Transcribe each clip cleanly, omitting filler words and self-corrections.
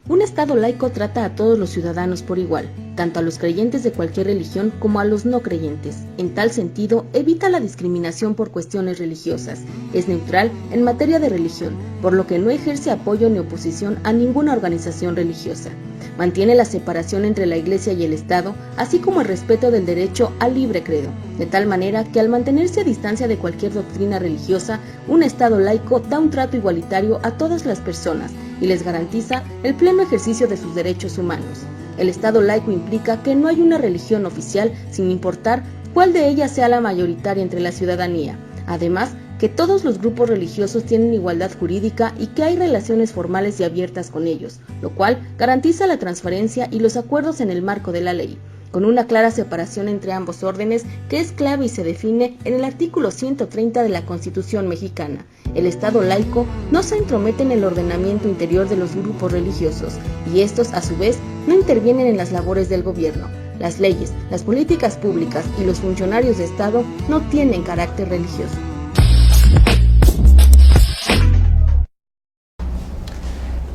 Un Estado laico trata a todos los ciudadanos por igual, tanto a los creyentes de cualquier religión como a los no creyentes. En tal sentido, evita la discriminación por cuestiones religiosas, es neutral en materia de religión, por lo que no ejerce apoyo ni oposición a ninguna organización religiosa. Mantiene la separación entre la Iglesia y el Estado, así como el respeto del derecho al libre credo, de tal manera que al mantenerse a distancia de cualquier doctrina religiosa, un Estado laico da un trato igualitario a todas las personas y les garantiza el pleno ejercicio de sus derechos humanos. El Estado laico implica que no hay una religión oficial sin importar cuál de ellas sea la mayoritaria entre la ciudadanía. Además, que todos los grupos religiosos tienen igualdad jurídica y que hay relaciones formales y abiertas con ellos, lo cual garantiza la transparencia y los acuerdos en el marco de la ley, con una clara separación entre ambos órdenes que es clave y se define en el artículo 130 de la Constitución mexicana. El Estado laico no se entromete en el ordenamiento interior de los grupos religiosos y estos, a su vez, no intervienen en las labores del gobierno. Las leyes, las políticas públicas y los funcionarios de Estado no tienen carácter religioso.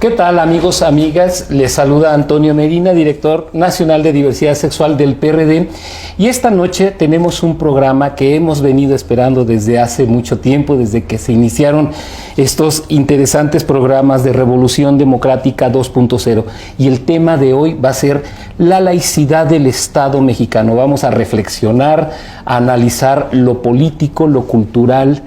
¿Qué tal, amigos, amigas? Les saluda Antonio Medina, director nacional de diversidad sexual del PRD, y esta noche tenemos un programa que hemos venido esperando desde hace mucho tiempo, desde que se iniciaron estos interesantes programas de Revolución Democrática 2.0, y el tema de hoy va a ser la laicidad del Estado mexicano. Vamos a reflexionar, a analizar lo político, lo cultural,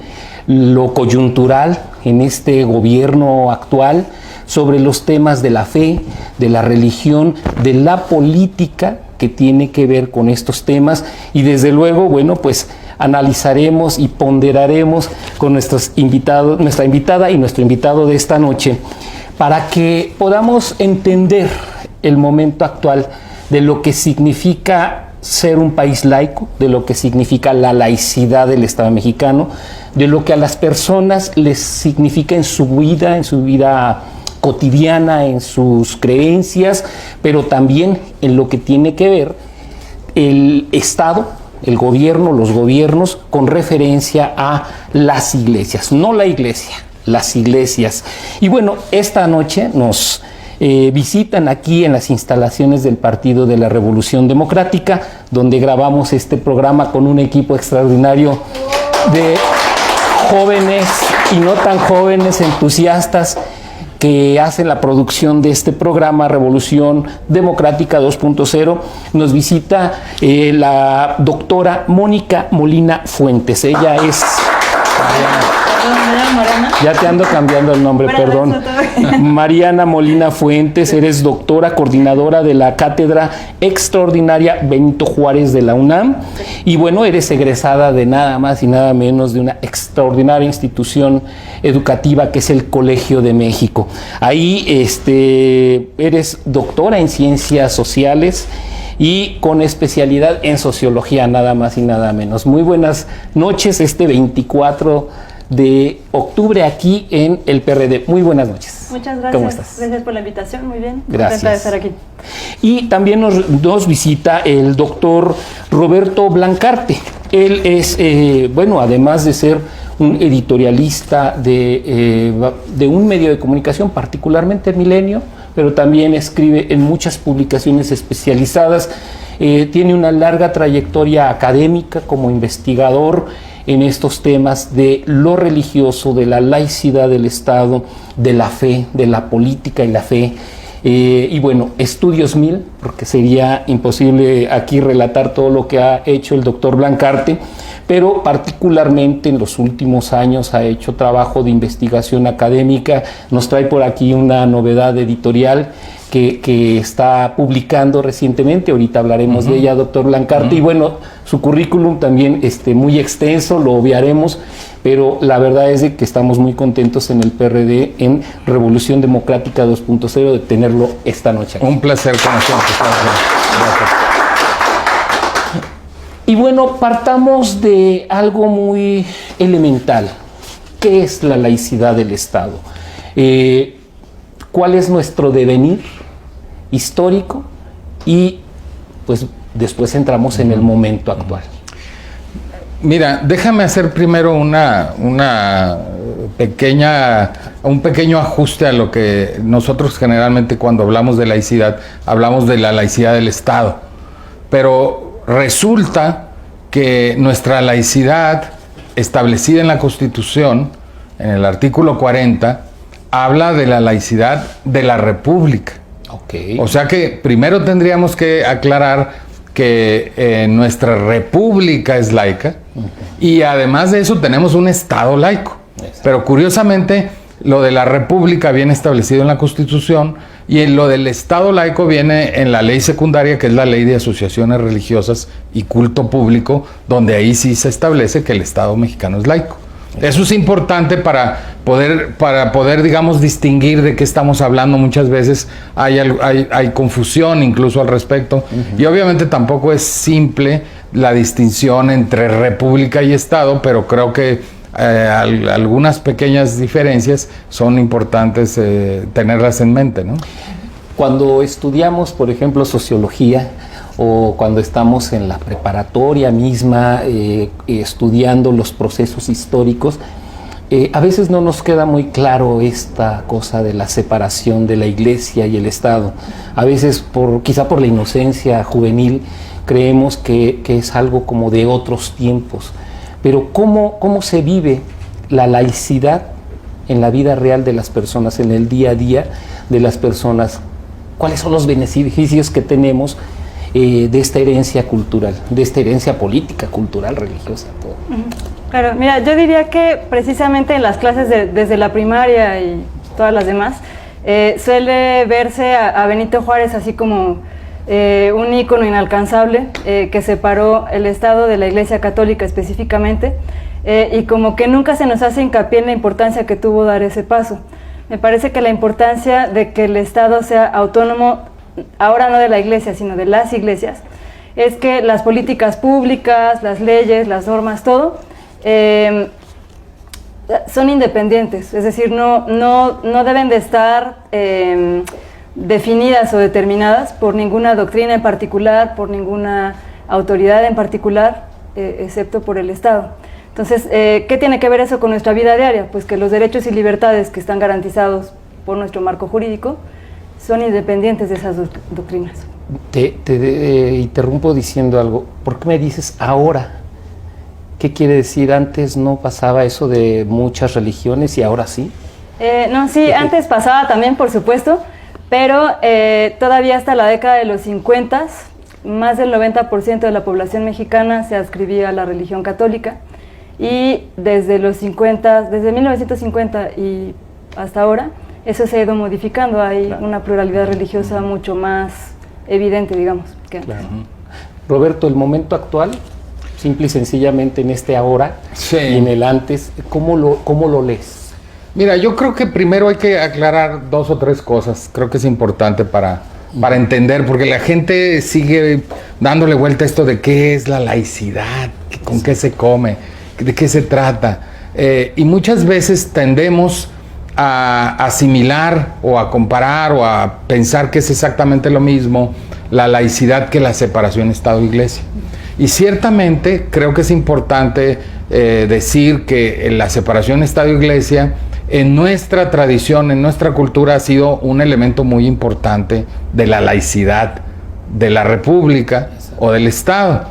lo coyuntural en este gobierno actual, sobre los temas de la fe, de la religión, de la política que tiene que ver con estos temas, y desde luego, bueno, pues analizaremos y ponderaremos con nuestros invitados, nuestra invitada y nuestro invitado de esta noche, para que podamos entender el momento actual de lo que significa ser un país laico, de lo que significa la laicidad del Estado mexicano, de lo que a las personas les significa en su vida cotidiana, en sus creencias, pero también en lo que tiene que ver el Estado, el gobierno, los gobiernos, con referencia a las iglesias, no la iglesia, las iglesias. Y bueno, esta noche nos visitan aquí en las instalaciones del Partido de la Revolución Democrática, donde grabamos este programa con un equipo extraordinario de jóvenes y no tan jóvenes, entusiastas, que hacen la producción de este programa Revolución Democrática 2.0. Nos visita la doctora Mónica Molina Fuentes. Ella es... Ya te ando cambiando el nombre, perdón. Mariana Molina Fuentes, eres doctora, coordinadora de la Cátedra Extraordinaria Benito Juárez de la UNAM, y bueno, eres egresada de nada más y nada menos de una extraordinaria institución educativa que es el Colegio de México. Ahí eres doctora en Ciencias Sociales y con especialidad en Sociología, nada más y nada menos. Muy buenas noches, 24 de octubre aquí en el PRD. Muy buenas noches. Muchas gracias. ¿Cómo estás? Gracias por la invitación, muy bien. Gracias. Contenta de estar aquí. Y también nos visita el doctor Roberto Blancarte. Él es, bueno, además de ser un editorialista de un medio de comunicación, particularmente Milenio, pero también escribe en muchas publicaciones especializadas. Tiene una larga trayectoria académica como investigador en estos temas de lo religioso, de la laicidad del Estado, de la fe, de la política y la fe. Y bueno, estudios mil, porque sería imposible aquí relatar todo lo que ha hecho el doctor Blancarte, pero particularmente en los últimos años ha hecho trabajo de investigación académica. Nos trae por aquí una novedad editorial que está publicando recientemente. Ahorita hablaremos de ella, doctor Blancarte. Y bueno, su currículum también muy extenso, lo obviaremos, pero la verdad es de que estamos muy contentos en el PRD, en Revolución Democrática 2.0, de tenerlo esta noche aquí. Un placer conocerte. Gracias. Y bueno, partamos de algo muy elemental. ¿Qué es la laicidad del Estado? ¿Cuál es nuestro devenir histórico? Y pues después entramos en el momento actual. Mira, déjame hacer primero un pequeño ajuste a lo que nosotros generalmente cuando hablamos de laicidad, hablamos de la laicidad del Estado. Pero resulta que nuestra laicidad, establecida en la Constitución, en el artículo 40, habla de la laicidad de la República. Okay. O sea que primero tendríamos que aclarar que nuestra república es laica, y además de eso tenemos un Estado laico. Pero curiosamente lo de la república viene establecido en la Constitución, y lo del Estado laico viene en la ley secundaria, que es la Ley de Asociaciones Religiosas y Culto Público, donde ahí sí se establece que el Estado mexicano es laico. Eso es importante para poder, digamos, distinguir de qué estamos hablando. Muchas veces hay confusión incluso al respecto. Y obviamente tampoco es simple la distinción entre república y Estado, pero creo que algunas pequeñas diferencias son importantes tenerlas en mente, ¿no? Cuando estudiamos, por ejemplo, sociología, o cuando estamos en la preparatoria misma estudiando los procesos históricos, a veces no nos queda muy claro esta cosa de la separación de la Iglesia y el Estado. A veces, quizá por la inocencia juvenil, creemos que es algo como de otros tiempos. Pero ¿cómo se vive la laicidad en la vida real de las personas, en el día a día de las personas? ¿Cuáles son los beneficios que tenemos de esta herencia cultural, de esta herencia política, cultural, religiosa, todo? Claro, mira, yo diría que precisamente en las clases desde la primaria y todas las demás, suele verse a Benito Juárez así como un ícono inalcanzable que separó el Estado de la Iglesia Católica específicamente, y como que nunca se nos hace hincapié en la importancia que tuvo dar ese paso. Me parece que la importancia de que el Estado sea autónomo, ahora no de la Iglesia, sino de las iglesias, es que las políticas públicas, las leyes, las normas, todo, son independientes, es decir, no deben de estar definidas o determinadas por ninguna doctrina en particular, por ninguna autoridad en particular, excepto por el Estado. Entonces, ¿qué tiene que ver eso con nuestra vida diaria? Pues que los derechos y libertades que están garantizados por nuestro marco jurídico son independientes de esas doctrinas. Te interrumpo diciendo algo. ¿Por qué me dices ahora? ¿Qué quiere decir? Antes no pasaba eso de muchas religiones y ahora sí. No, sí, antes pasaba también, por supuesto, pero todavía hasta la década de los 50, más del 90% de la población mexicana se adscribía a la religión católica, y desde los 50, desde 1950 y hasta ahora, eso se ha ido modificando. Hay claro, una pluralidad religiosa mucho más evidente, digamos, que antes. Claro. Roberto, el momento actual, simple y sencillamente en este ahora, sí, y en el antes, ¿cómo lo lees? Mira, yo creo que primero hay que aclarar 2 o 3 cosas. Creo que es importante para entender, porque la gente sigue dándole vuelta a esto de qué es la laicidad, con qué se come, de qué se trata. Y muchas veces tendemos a asimilar o a comparar o a pensar que es exactamente lo mismo la laicidad que la separación Estado-Iglesia. Y ciertamente creo que es importante decir que la separación Estado-Iglesia en nuestra tradición, en nuestra cultura, ha sido un elemento muy importante de la laicidad de la República o del Estado.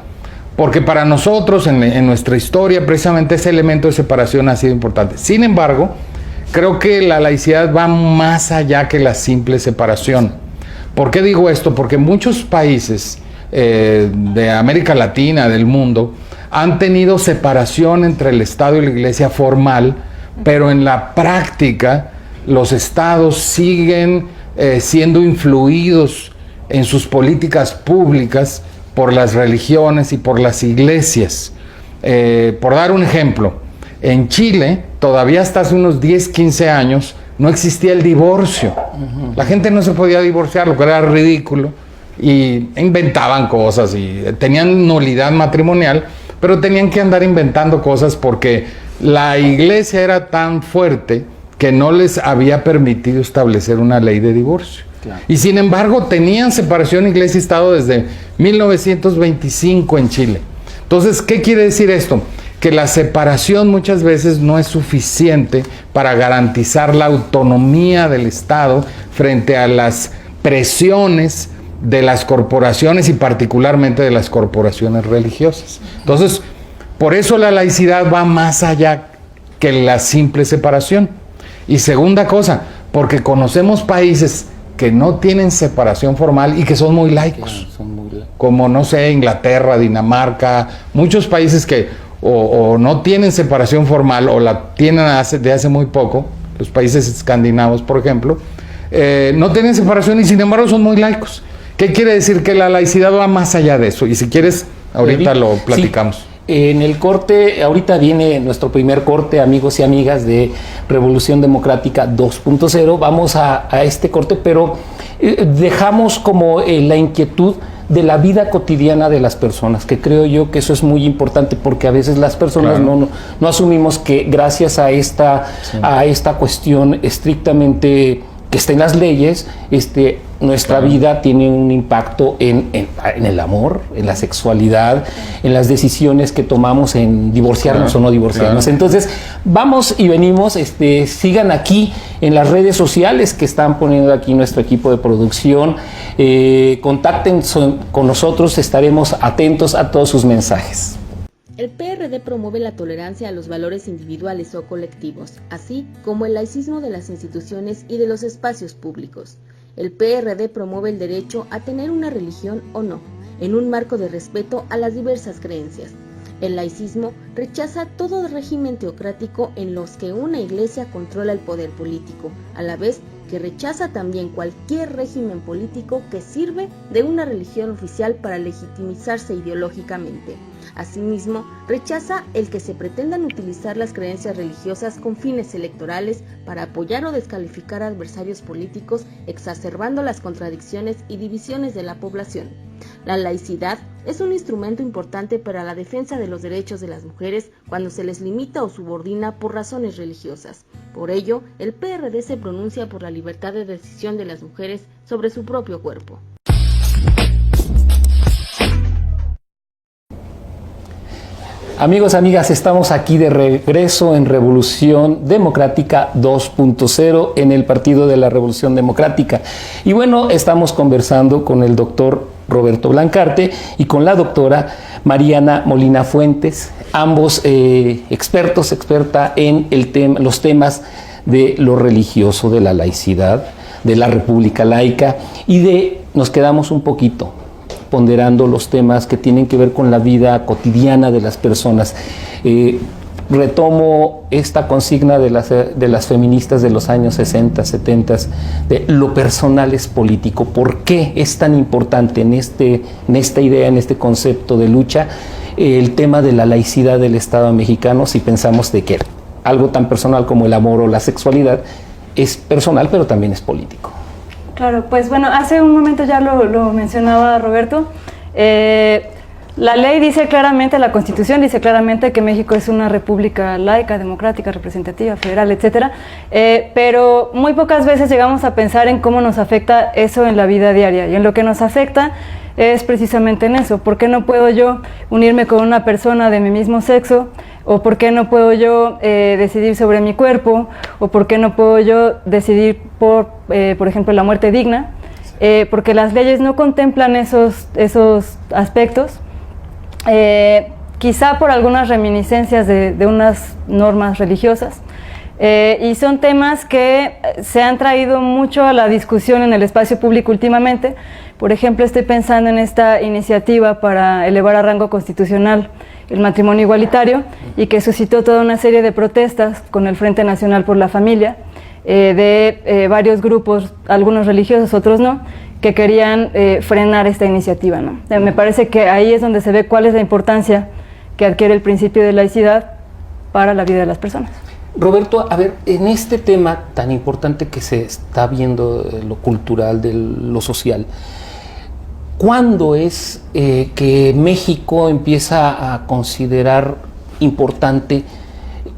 Porque para nosotros, en nuestra historia, precisamente ese elemento de separación ha sido importante. Sin embargo, creo que la laicidad va más allá que la simple separación. ¿Por qué digo esto? Porque muchos países de América Latina, del mundo, han tenido separación entre el Estado y la Iglesia formal, pero en la práctica los estados siguen siendo influidos en sus políticas públicas por las religiones y por las iglesias. Por dar un ejemplo, en Chile, todavía hasta hace unos 10, 15 años, no existía el divorcio. La gente no se podía divorciar, lo que era ridículo, y inventaban cosas y tenían nulidad matrimonial, pero tenían que andar inventando cosas porque la iglesia era tan fuerte que no les había permitido establecer una ley de divorcio. Claro. Y sin embargo tenían separación iglesia y Estado desde 1925 en Chile. Entonces, ¿qué quiere decir esto? Que la separación muchas veces no es suficiente para garantizar la autonomía del Estado frente a las presiones de las corporaciones y particularmente de las corporaciones religiosas. Entonces, por eso la laicidad va más allá que la simple separación. Y segunda cosa, porque conocemos países que no tienen separación formal y que son muy laicos, como no sé, Inglaterra, Dinamarca, muchos países que o no tienen separación formal o la tienen de hace muy poco, los países escandinavos por ejemplo, no tienen separación y sin embargo son muy laicos. ¿Qué quiere decir? Que la laicidad va más allá de eso, y si quieres ahorita lo platicamos. Sí. En el corte, ahorita viene nuestro primer corte, amigos y amigas de Revolución Democrática 2.0. Vamos a este corte, pero dejamos como la inquietud de la vida cotidiana de las personas, que creo yo que eso es muy importante, porque a veces las personas no asumimos que gracias a esta cuestión estrictamente que está en las leyes, nuestra vida tiene un impacto en el amor, en la sexualidad, en las decisiones que tomamos en divorciarnos o no divorciarnos. Entonces, vamos y venimos, sigan aquí en las redes sociales que están poniendo aquí nuestro equipo de producción, contacten con nosotros, estaremos atentos a todos sus mensajes. El PRD promueve la tolerancia a los valores individuales o colectivos, así como el laicismo de las instituciones y de los espacios públicos. El PRD promueve el derecho a tener una religión o no, en un marco de respeto a las diversas creencias. El laicismo rechaza todo régimen teocrático en los que una iglesia controla el poder político, a la vez que rechaza también cualquier régimen político que sirve de una religión oficial para legitimizarse ideológicamente. Asimismo, rechaza el que se pretendan utilizar las creencias religiosas con fines electorales para apoyar o descalificar a adversarios políticos, exacerbando las contradicciones y divisiones de la población. La laicidad es un instrumento importante para la defensa de los derechos de las mujeres cuando se les limita o subordina por razones religiosas. Por ello, el PRD se pronuncia por la libertad de decisión de las mujeres sobre su propio cuerpo. Amigos, amigas, estamos aquí de regreso en Revolución Democrática 2.0 en el Partido de la Revolución Democrática. Y bueno, estamos conversando con el doctor Roberto Blancarte y con la doctora Mariana Molina Fuentes, ambos experta en los temas de lo religioso, de la laicidad, de la república laica, y nos quedamos un poquito ponderando los temas que tienen que ver con la vida cotidiana de las personas. Retomo esta consigna de las feministas de los años 60, 70, de lo personal es político. ¿Por qué es tan importante en esta idea, en este concepto de lucha, el tema de la laicidad del Estado mexicano, si pensamos de que algo tan personal como el amor o la sexualidad es personal, pero también es político? Claro, pues bueno, hace un momento ya lo mencionaba Roberto. La ley dice claramente, la Constitución dice claramente que México es una república laica, democrática, representativa, federal, etcétera, pero muy pocas veces llegamos a pensar en cómo nos afecta eso en la vida diaria, y en lo que nos afecta es precisamente en eso. ¿Por qué no puedo yo unirme con una persona de mi mismo sexo? ¿O por qué no puedo yo decidir sobre mi cuerpo? ¿O por qué no puedo yo decidir por ejemplo, la muerte digna? Porque las leyes no contemplan esos aspectos, quizá por algunas reminiscencias de unas normas religiosas, y son temas que se han traído mucho a la discusión en el espacio público últimamente. Por ejemplo, estoy pensando en esta iniciativa para elevar a rango constitucional el matrimonio igualitario, y que suscitó toda una serie de protestas con el Frente Nacional por la Familia, de varios grupos, algunos religiosos, otros no, que querían frenar esta iniciativa, ¿no? Me parece que ahí es donde se ve cuál es la importancia que adquiere el principio de laicidad para la vida de las personas. Roberto, a ver, en este tema tan importante que se está viendo, lo cultural, de lo social, ¿cuándo es que México empieza a considerar importante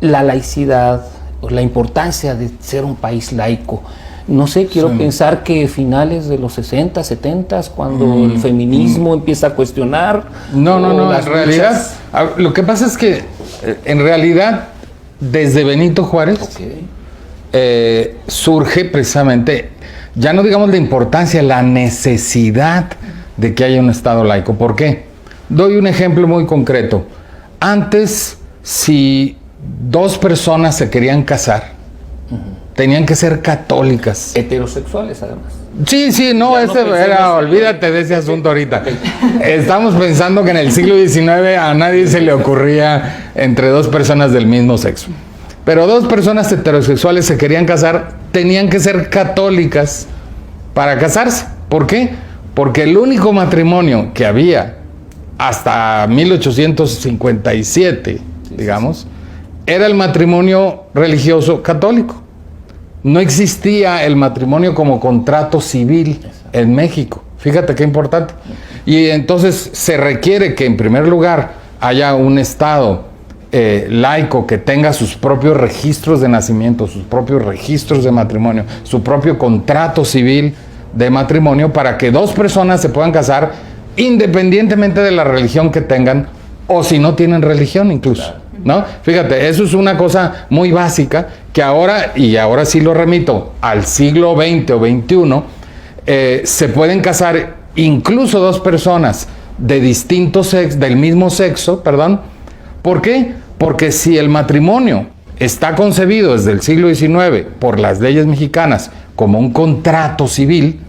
la laicidad o la importancia de ser un país laico? no sé, quiero pensar que finales de los 60, 70, cuando el feminismo empieza a cuestionar. No, en realidad, lo que pasa es que, en realidad, desde Benito Juárez, surge precisamente, ya no digamos la importancia, la necesidad de que haya un Estado laico. ¿Por qué? Doy un ejemplo muy concreto. Antes, si dos personas se querían casar, tenían que ser católicas. Heterosexuales, además. Sí, no, ese era, olvídate de ese asunto ahorita. Estamos pensando que en el siglo XIX a nadie se le ocurría entre dos personas del mismo sexo. Pero dos personas heterosexuales se querían casar, tenían que ser católicas para casarse. ¿Por qué? Porque el único matrimonio que había hasta 1857, digamos, era el matrimonio religioso católico. No existía el matrimonio como contrato civil en México. Fíjate qué importante. Y entonces se requiere que en primer lugar haya un Estado laico que tenga sus propios registros de nacimiento, sus propios registros de matrimonio, su propio contrato civil de matrimonio, para que dos personas se puedan casar independientemente de la religión que tengan, o si no tienen religión incluso, ¿no? Fíjate, eso es una cosa muy básica que ahora, y ahora sí lo remito al siglo XX o XXI, se pueden casar incluso dos personas de distinto sexo, del mismo sexo, perdón. ¿Por qué? Porque si el matrimonio está concebido desde el siglo XIX por las leyes mexicanas como un contrato civil,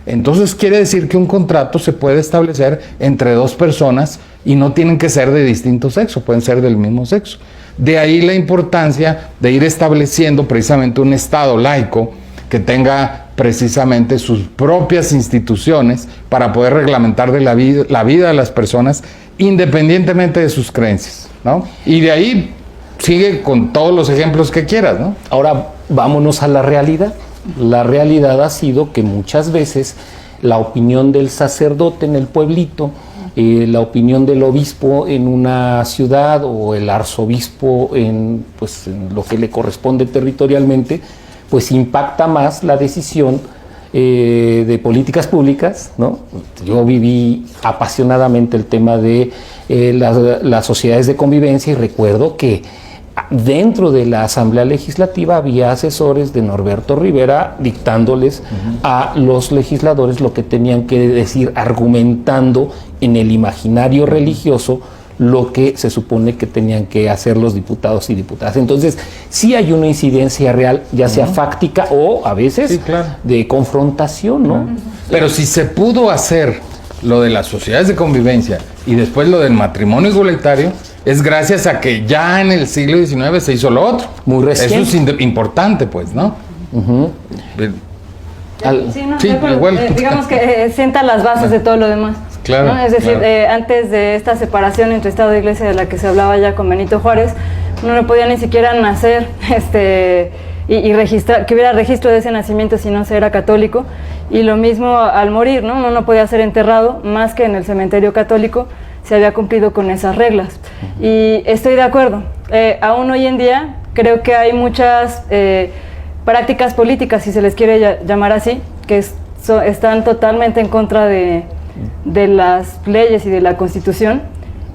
entonces quiere decir que un contrato se puede establecer entre dos personas y no tienen que ser de distinto sexo, pueden ser del mismo sexo. De ahí la importancia de ir estableciendo precisamente un Estado laico que tenga precisamente sus propias instituciones para poder reglamentar de la vida de las personas independientemente de sus creencias, ¿no? Y de ahí sigue con todos los ejemplos que quieras, ¿no? Ahora vámonos a la realidad. La realidad ha sido que muchas veces la opinión del sacerdote en el pueblito, la opinión del obispo en una ciudad o el arzobispo en lo que le corresponde territorialmente, pues impacta más la decisión de políticas públicas, ¿no? Yo viví apasionadamente el tema de las sociedades de convivencia y recuerdo que dentro de la Asamblea Legislativa había asesores de Norberto Rivera dictándoles a los legisladores lo que tenían que decir, argumentando en el imaginario religioso lo que se supone que tenían que hacer los diputados y diputadas. Entonces, sí hay una incidencia real, ya sea fáctica o a veces de confrontación, ¿no? Pero si se pudo hacer lo de las sociedades de convivencia y después lo del matrimonio igualitario, es gracias a que ya en el siglo XIX se hizo lo otro. Muy reciente. Eso es importante, pues, ¿no? Igual. Digamos que sienta las bases de todo lo demás. Claro, ¿no? Es decir, antes de esta separación entre Estado e Iglesia de la que se hablaba ya con Benito Juárez, uno no podía ni siquiera nacer y registrar, que hubiera registro de ese nacimiento si no se era católico. Y lo mismo al morir, ¿no? Uno no podía ser enterrado más que en el cementerio católico, se había cumplido con esas reglas. Y estoy de acuerdo. Aún hoy en día creo que hay muchas prácticas políticas, si se les quiere llamar así, que están totalmente en contra de las leyes y de la Constitución,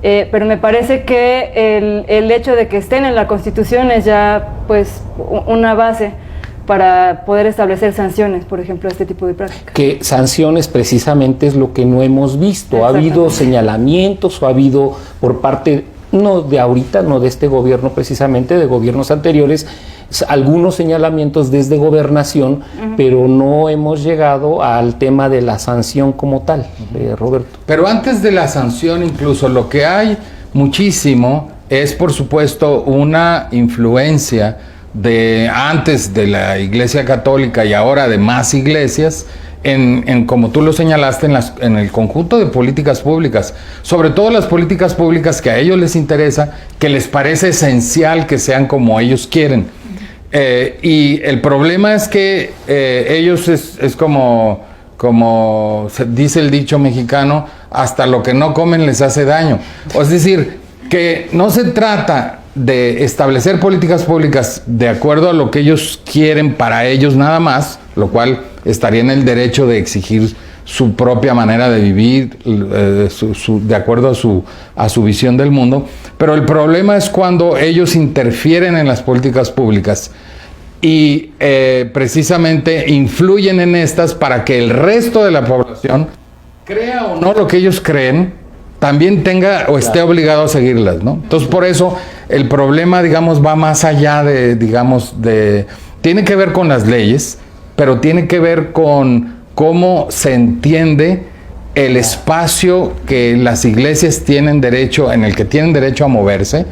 pero me parece que el hecho de que estén en la Constitución es ya pues una base para poder establecer sanciones, por ejemplo, a este tipo de prácticas. Que sanciones precisamente es lo que no hemos visto. Ha habido señalamientos o ha habido por parte, no de ahorita, no de este gobierno precisamente, de gobiernos anteriores, algunos señalamientos desde gobernación, pero no hemos llegado al tema de la sanción como tal, Roberto. Pero antes de la sanción, incluso lo que hay muchísimo es, por supuesto, una influencia de antes de la Iglesia Católica y ahora de más iglesias, en como tú lo señalaste, en el conjunto de políticas públicas, sobre todo las políticas públicas que a ellos les interesa, que les parece esencial que sean como ellos quieren. Y el problema es que ellos es como se dice el dicho mexicano, hasta lo que no comen les hace daño. Es decir, que no se trata de establecer políticas públicas de acuerdo a lo que ellos quieren para ellos nada más, lo cual estaría en el derecho de exigir su propia manera de vivir, de acuerdo a su visión del mundo. Pero el problema es cuando ellos interfieren en las políticas públicas y precisamente influyen en estas para que el resto de la población, crea o no lo que ellos creen, también tenga o esté obligado a seguirlas, ¿no? Entonces, por eso el problema, digamos, va más allá tiene que ver con las leyes, pero tiene que ver con cómo se entiende el espacio que las iglesias tienen derecho, en el que tienen derecho a moverse,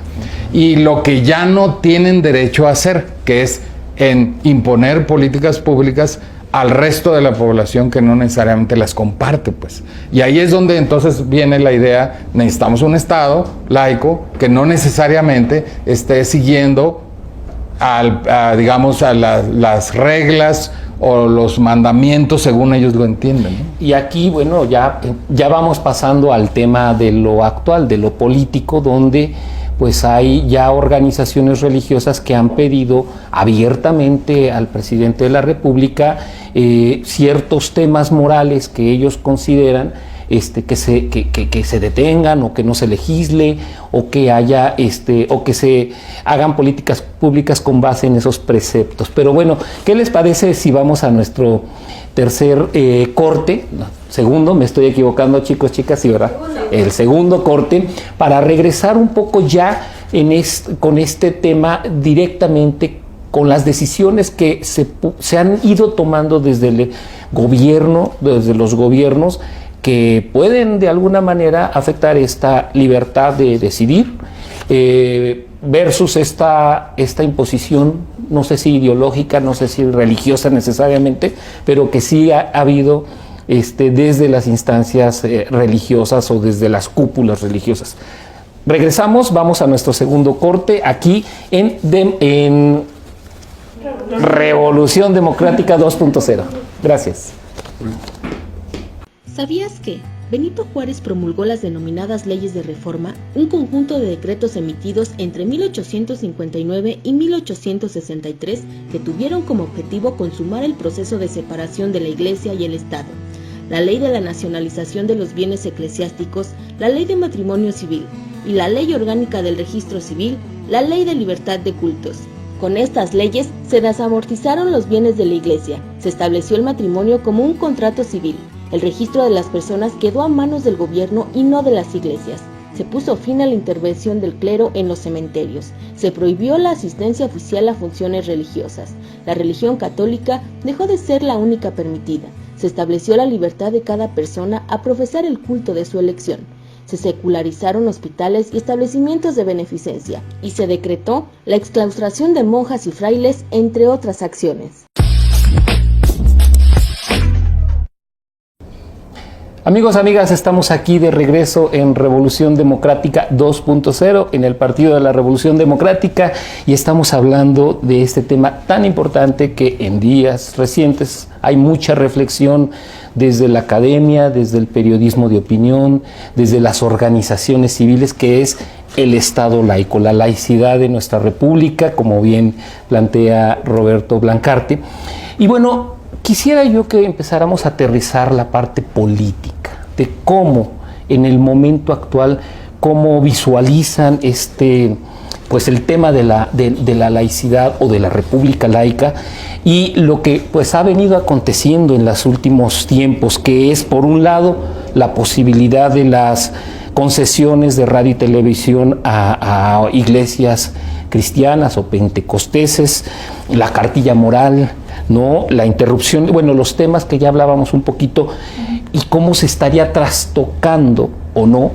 y lo que ya no tienen derecho a hacer, que es en imponer políticas públicas al resto de la población que no necesariamente las comparte, pues. Y ahí es donde entonces viene la idea, necesitamos un Estado laico que no necesariamente esté siguiendo digamos, a las reglas o los mandamientos según ellos lo entienden, ¿no? Y aquí, bueno, ya vamos pasando al tema de lo actual, de lo político, donde pues hay ya organizaciones religiosas que han pedido abiertamente al presidente de la República ciertos temas morales que ellos consideran que se detengan, o que no se legisle, o que haya o que se hagan políticas públicas con base en esos preceptos. Pero bueno, ¿qué les parece si vamos a nuestro tercer corte? No, segundo, me estoy equivocando, chicos, chicas, sí, ¿verdad? El segundo corte, para regresar un poco ya con este tema directamente con las decisiones que se han ido tomando desde el gobierno, desde los gobiernos, que pueden de alguna manera afectar esta libertad de decidir, versus esta imposición, no sé si ideológica, no sé si religiosa necesariamente, pero que sí ha habido desde las instancias religiosas o desde las cúpulas religiosas. Regresamos, vamos a nuestro segundo corte aquí en Revolución Democrática 2.0. Gracias. ¿Sabías que Benito Juárez promulgó las denominadas leyes de reforma, un conjunto de decretos emitidos entre 1859 y 1863 que tuvieron como objetivo consumar el proceso de separación de la Iglesia y el Estado? La ley de la nacionalización de los bienes eclesiásticos, la ley de matrimonio civil y la ley orgánica del registro civil, la ley de libertad de cultos. Con estas leyes se desamortizaron los bienes de la Iglesia, se estableció el matrimonio como un contrato civil. El registro de las personas quedó a manos del gobierno y no de las iglesias. Se puso fin a la intervención del clero en los cementerios. Se prohibió la asistencia oficial a funciones religiosas. La religión católica dejó de ser la única permitida. Se estableció la libertad de cada persona a profesar el culto de su elección. Se secularizaron hospitales y establecimientos de beneficencia. Y se decretó la exclaustración de monjas y frailes, entre otras acciones. Amigos, amigas, estamos aquí de regreso en Revolución Democrática 2.0, en el Partido de la Revolución Democrática, y estamos hablando de este tema tan importante que en días recientes hay mucha reflexión desde la academia, desde el periodismo de opinión, desde las organizaciones civiles, que es el Estado laico, la laicidad de nuestra República, como bien plantea Roberto Blancarte. Y bueno, quisiera yo que empezáramos a aterrizar la parte política, de cómo en el momento actual, cómo visualizan pues el tema de la laicidad o de la república laica, y lo que pues ha venido aconteciendo en los últimos tiempos, que es por un lado la posibilidad de las concesiones de radio y televisión a iglesias cristianas o pentecosteses, la cartilla moral, ¿no? La interrupción, bueno, los temas que ya hablábamos un poquito, y cómo se estaría trastocando o no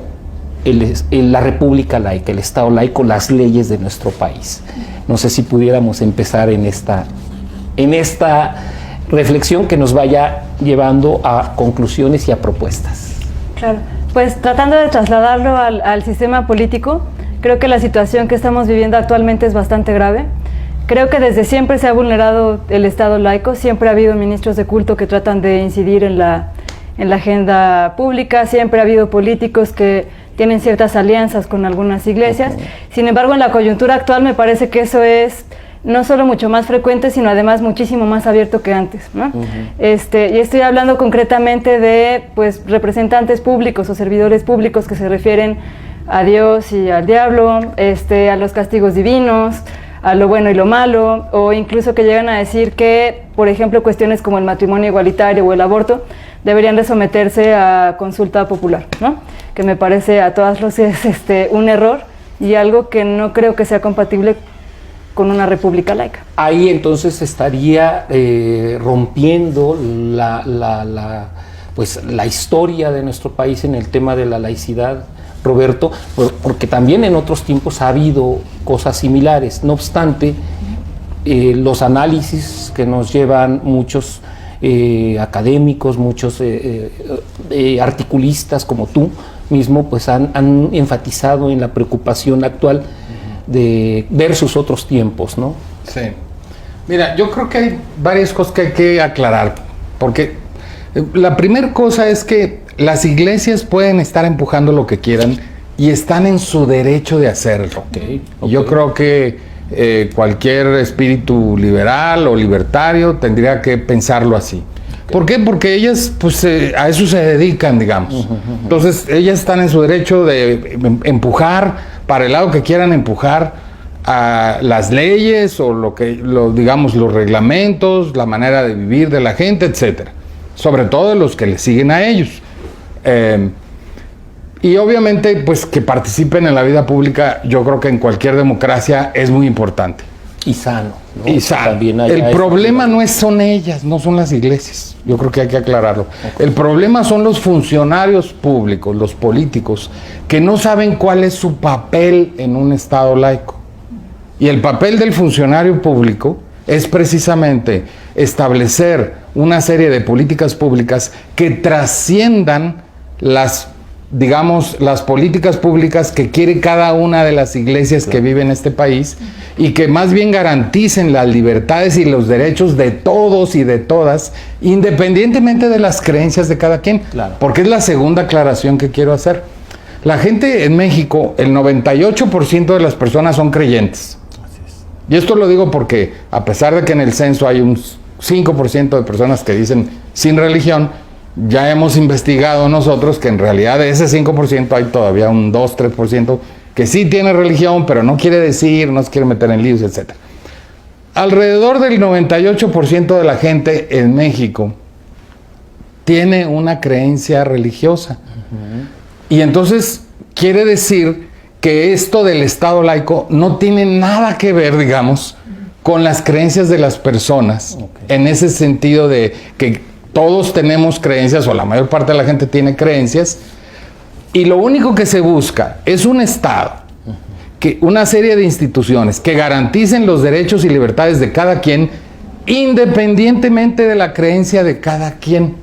la república laica, el Estado laico, las leyes de nuestro país. No sé si pudiéramos empezar en esta reflexión que nos vaya llevando a conclusiones y a propuestas. Claro, pues tratando de trasladarlo al sistema político, creo que la situación que estamos viviendo actualmente es bastante grave. Creo que desde siempre se ha vulnerado el Estado laico, siempre ha habido ministros de culto que tratan de incidir en la agenda pública, siempre ha habido políticos que tienen ciertas alianzas con algunas iglesias. Sin embargo, en la coyuntura actual me parece que eso es no solo mucho más frecuente, sino además muchísimo más abierto que antes, ¿no? Y estoy hablando concretamente de pues representantes públicos o servidores públicos que se refieren a Dios y al diablo, a los castigos divinos, a lo bueno y lo malo, o incluso que llegan a decir que, por ejemplo, cuestiones como el matrimonio igualitario o el aborto deberían de someterse a consulta popular, ¿no? Que me parece a todas luces un error y algo que no creo que sea compatible con una república laica. Ahí entonces estaría rompiendo pues, la historia de nuestro país en el tema de la laicidad, Roberto, porque también en otros tiempos ha habido cosas similares. No obstante, los análisis que nos llevan muchos académicos, muchos articulistas como tú mismo, pues han enfatizado en la preocupación actual de versus otros tiempos, ¿no? Sí. Mira, yo creo que hay varias cosas que hay que aclarar, porque la primera cosa es que las iglesias pueden estar empujando lo que quieran y están en su derecho de hacerlo. Yo creo que cualquier espíritu liberal o libertario tendría que pensarlo así. ¿Por qué? Porque ellas, pues, a eso se dedican, digamos. Entonces, ellas están en su derecho de empujar para el lado que quieran empujar a las leyes o digamos, los reglamentos, la manera de vivir de la gente, etcétera. Sobre todo de los que le siguen a ellos. Y obviamente, pues, que participen en la vida pública, yo creo que en cualquier democracia es muy importante. Y sano, ¿no? Y sano. El problema no son ellas, no son las iglesias. Yo creo que hay que aclararlo. El problema son los funcionarios públicos, los políticos, que no saben cuál es su papel en un Estado laico. Y el papel del funcionario público es precisamente establecer una serie de políticas públicas que trasciendan las políticas públicas que quiere cada una de las iglesias que vive en este país y que más bien garanticen las libertades y los derechos de todos y de todas, independientemente de las creencias de cada quien. Claro. Porque es la segunda aclaración que quiero hacer. La gente en México, el 98% de las personas son creyentes. Así es. Y esto lo digo porque, a pesar de que en el censo hay un 5% de personas que dicen sin religión, ya hemos investigado nosotros que en realidad de ese 5% hay todavía un 2-3% que sí tiene religión, pero no quiere decir, no se quiere meter en líos, etc. Alrededor del 98% de la gente en México tiene una creencia religiosa. Y entonces quiere decir que esto del Estado laico no tiene nada que ver, digamos, con las creencias de las personas, en ese sentido de que todos tenemos creencias, o la mayor parte de la gente tiene creencias, y lo único que se busca es un Estado, una serie de instituciones que garanticen los derechos y libertades de cada quien, independientemente de la creencia de cada quien.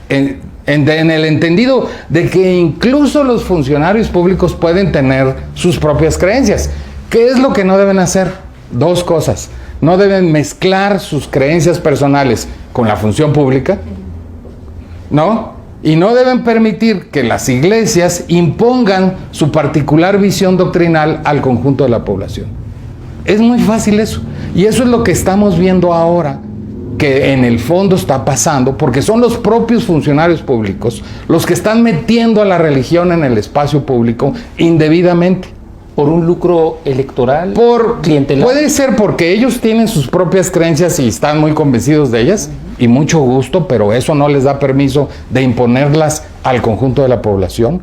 En el entendido de que incluso los funcionarios públicos pueden tener sus propias creencias. ¿Qué es lo que no deben hacer? Dos cosas. No deben mezclar sus creencias personales con la función pública, ¿no? Y no deben permitir que las iglesias impongan su particular visión doctrinal al conjunto de la población. Es muy fácil eso. Y eso es lo que estamos viendo ahora, que en el fondo está pasando, porque son los propios funcionarios públicos los que están metiendo a la religión en el espacio público indebidamente. ¿Por un lucro electoral? Por clientelar. Puede ser porque ellos tienen sus propias creencias y están muy convencidos de ellas, y mucho gusto, pero eso no les da permiso de imponerlas al conjunto de la población,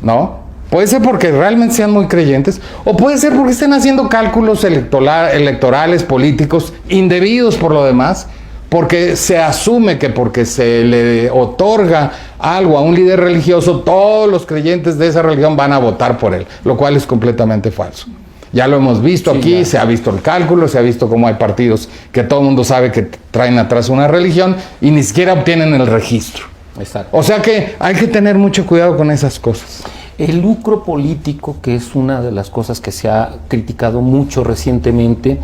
¿no? Puede ser porque realmente sean muy creyentes, o puede ser porque estén haciendo cálculos electorales, políticos, indebidos por lo demás, porque se asume que porque se le otorga algo a un líder religioso, todos los creyentes de esa religión van a votar por él, lo cual es completamente falso. Ya lo hemos visto aquí, ya. Se ha visto el cálculo, se ha visto cómo hay partidos que todo el mundo sabe que traen atrás una religión y ni siquiera obtienen el registro. Exacto. O sea que hay que tener mucho cuidado con esas cosas. El lucro político, que es una de las cosas que se ha criticado mucho recientemente,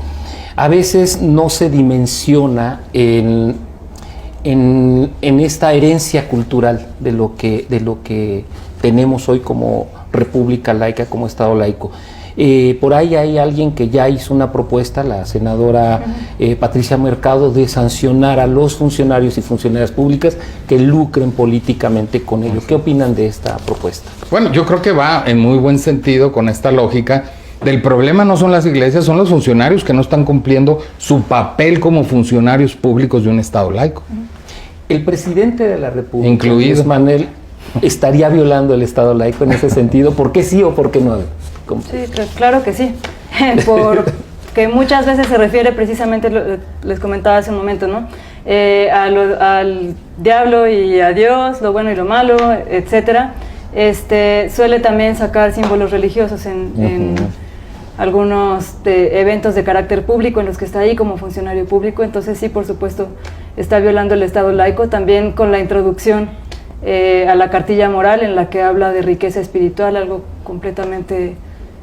a veces no se dimensiona en esta herencia cultural de lo que tenemos hoy como república laica, como Estado laico. Por ahí hay alguien que ya hizo una propuesta, la senadora Patricia Mercado, de sancionar a los funcionarios y funcionarias públicas que lucren políticamente con ello. ¿Qué opinan de esta propuesta? Bueno, yo creo que va en muy buen sentido con esta lógica del problema. No son las iglesias, son los funcionarios que no están cumpliendo su papel como funcionarios públicos de un Estado laico. El presidente de la República, incluido Andrés Manuel, estaría violando el Estado laico en ese sentido. ¿Por qué sí o por qué no? Sí, claro que sí. Porque muchas veces se refiere precisamente, les comentaba hace un momento, ¿no? Al diablo y a Dios, lo bueno y lo malo, etcétera. Suele también sacar símbolos religiosos en algunos eventos de carácter público en los que está ahí como funcionario público. Entonces sí, por supuesto, está violando el Estado laico, también con la introducción a la cartilla moral, en la que habla de riqueza espiritual, algo completamente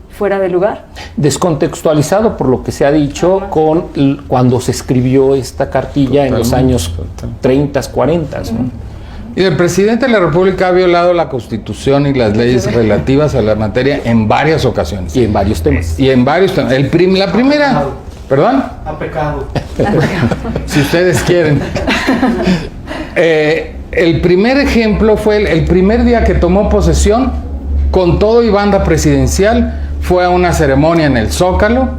fuera de lugar. Descontextualizado por lo que se ha dicho con cuando se escribió esta cartilla en los años 30, 40. ¿no? Y el presidente de la República ha violado la Constitución y las leyes relativas a la materia en varias ocasiones. Y en varios temas. Y en varios temas. La primera... ¿Perdón? Ha pecado. Si ustedes quieren. El primer ejemplo fue el primer día que tomó posesión, con todo y banda presidencial, fue a una ceremonia en el Zócalo,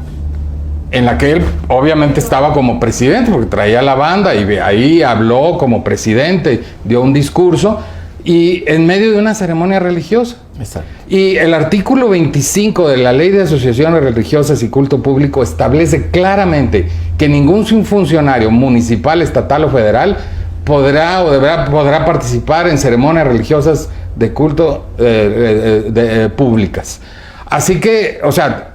en la que él obviamente estaba como presidente, porque traía la banda y ahí habló como presidente, dio un discurso, y en medio de una ceremonia religiosa. Exacto. Y el artículo 25 de la Ley de Asociaciones Religiosas y Culto Público establece claramente que ningún funcionario municipal, estatal o federal podrá participar en ceremonias religiosas de culto públicas. Así que, o sea,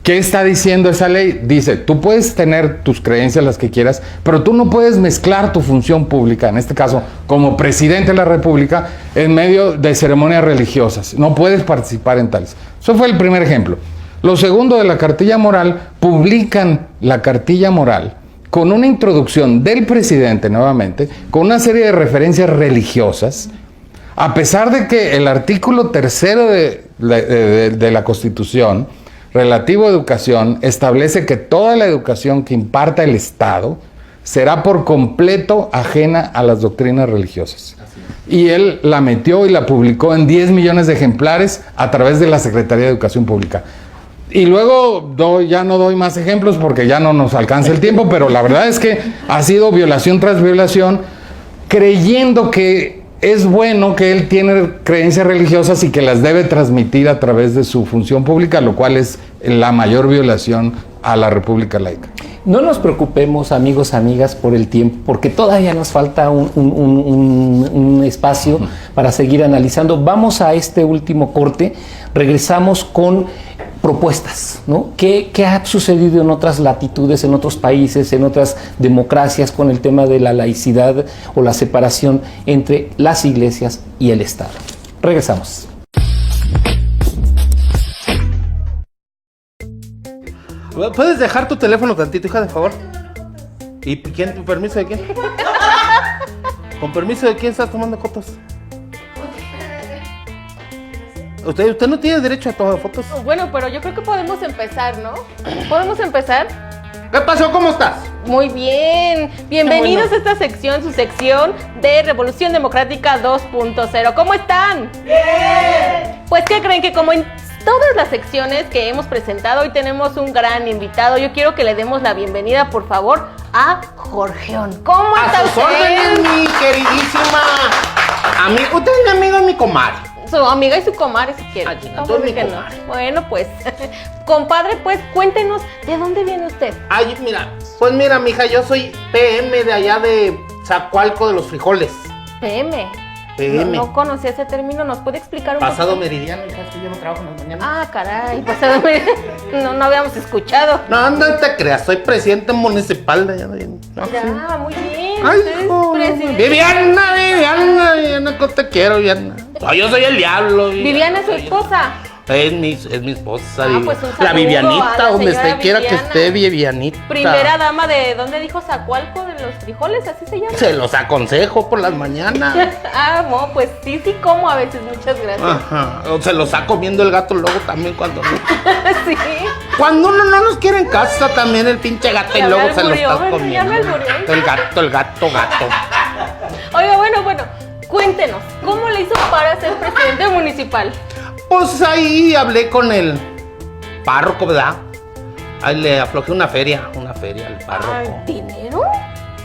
¿qué está diciendo esa ley? Dice, tú puedes tener tus creencias, las que quieras, pero tú no puedes mezclar tu función pública, en este caso, como presidente de la República, en medio de ceremonias religiosas. No puedes participar en tales. Eso fue el primer ejemplo. Lo segundo, de la cartilla moral, publican la cartilla moral con una introducción del presidente, nuevamente, con una serie de referencias religiosas, a pesar de que el artículo 3 de la Constitución, relativo a educación, establece que toda la educación que imparta el Estado será por completo ajena a las doctrinas religiosas. Y él la metió y la publicó en 10 millones de ejemplares a través de la Secretaría de Educación Pública. Y luego ya no doy más ejemplos porque ya no nos alcanza el tiempo, pero la verdad es que ha sido violación tras violación, creyendo que es bueno, que él tiene creencias religiosas y que las debe transmitir a través de su función pública, lo cual es la mayor violación a la República laica. No nos preocupemos, amigos, amigas, por el tiempo, porque todavía nos falta un espacio para seguir analizando. Vamos a este último corte, regresamos con propuestas, ¿no? ¿Qué ha sucedido en otras latitudes, en otros países, en otras democracias con el tema de la laicidad o la separación entre las iglesias y el Estado? Regresamos. ¿Puedes dejar tu teléfono tantito, hija, de favor? ¿Y quién? ¿Permiso de quién? ¿Con permiso de quién estás tomando fotos? Usted no tiene derecho a tomar fotos. Bueno, pero yo creo que podemos empezar, ¿no? ¿Podemos empezar? ¿Qué pasó? ¿Cómo estás? Muy bien. Bienvenidos a esta sección, su sección de Revolución Democrática 2.0. ¿Cómo están? ¡Bien! Pues, ¿qué creen? Que como en todas las secciones que hemos presentado, hoy tenemos un gran invitado. Yo quiero que le demos la bienvenida, por favor, a Jorgeón. ¿Cómo está usted? A sus órdenes, mi queridísima amigo. Usted es mi amigo y mi comadre. Su amiga y su comadre, si quiere. Tú eres mi comadre. Bueno, pues, compadre, pues, cuéntenos, ¿de dónde viene usted? Ay, mira, mija, yo soy PM de allá de Zacualco de los Frijoles. PM. PM. No conocía ese término, ¿nos puede explicar un Pasado poquito? meridiano, hija, es que yo no trabajo en las mañanas. Ah, caray, pasado meridiano. No habíamos escuchado. No te creas, soy presidente municipal de allá de... No, Ya, sí. muy bien. Ay, Usted es presidente. Viviana, que te quiero, Viviana. Yo soy el diablo. Viviana es su esposa. Es mi esposa. Pues un la saludo a Vivianita, la donde señora esté quiera que Viviana. esté, Vivianita. Primera dama de, ¿dónde dijo Zacualco? De los frijoles, así se llama. Se los aconsejo por las mañanas. No, pues sí como a veces, muchas gracias. Ajá. O se los está comiendo el gato luego también cuando Sí. Cuando uno no nos quiere en casa también el pinche gato y Ya luego me se lo alburió, está ¿verdad? comiendo. Ya me alburió. El gato. Oiga, bueno, cuéntenos, ¿cómo le hizo para ser presidente municipal? Pues ahí hablé con el párroco, ¿verdad? Ahí le aflojé una feria al párroco. ¿Dinero?